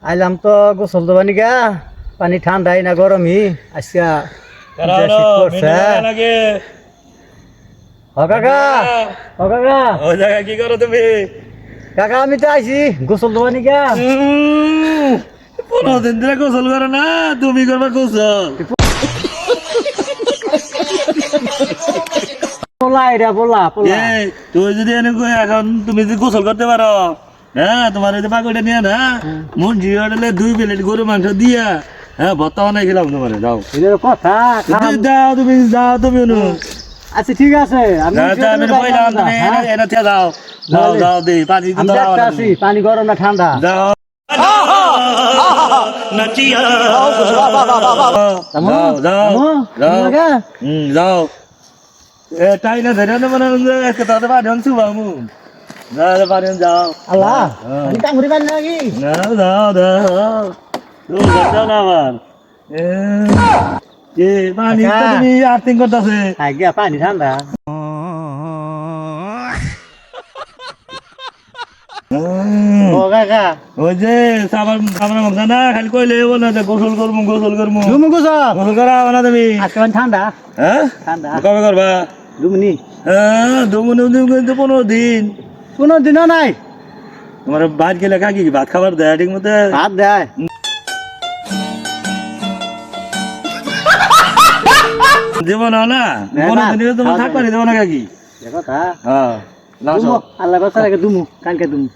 আইলাম তো গোসল দেবা নিগা পানি ঠান্ডাই না গরমই আজকা শীত করছে কাকা কাকা ওই জায়গায় কি করো তুমি? কাকা আমি তো আইছি গোসল দেবা নিগা 15 দিন ধরে গোসল করো না, তুমি করবা গোসল। পোলা এটা পোলা পোলা এই, তুই যদি এখন তুমি যদি গোসল করতে পারো, হ্যাঁ তোমার ওই যে পাগলটা নিয়ে না মন জিওলে 2 প্লেট গরু মাংস দিয়া হ্যাঁ ভর্তা বানাই খেলাম তোমার। যাও এদের কথা যাও তুমি আচ্ছা ঠিক আছে আমি যাও দে পানি আছি পানি গরম না ঠান্ডা যাও যাও তাই না ধরে মানে পানি শুভামু পানি যাও আল্লাহ আমি টাঙ্গুরি পানি নাকি যাও না আবার পানি তুমি আর্থিং করতেছে আজ্ঞা পানি ঠান্ডা ও কাকা ওই যে সাবান মাংসা না খালি কইলে না গোসল করবো তুমি গোসল গোসল করা না তুমি আজকে ঠান্ডা হ্যাঁ ঠান্ডা কবে করবা? দুমনি হ্যাঁ 15 দিন 15 দিনও নাই তোমার ভাত গেলে কাকি ভাত খাবার দেয় ঠিক মতো ভাত দেয় দেবো না না 15 দিন তোমার থাকবা দেবো না কাকি কথা হ্যাঁ আল্লাহ কথা রাখে দুমু কালকে দুমু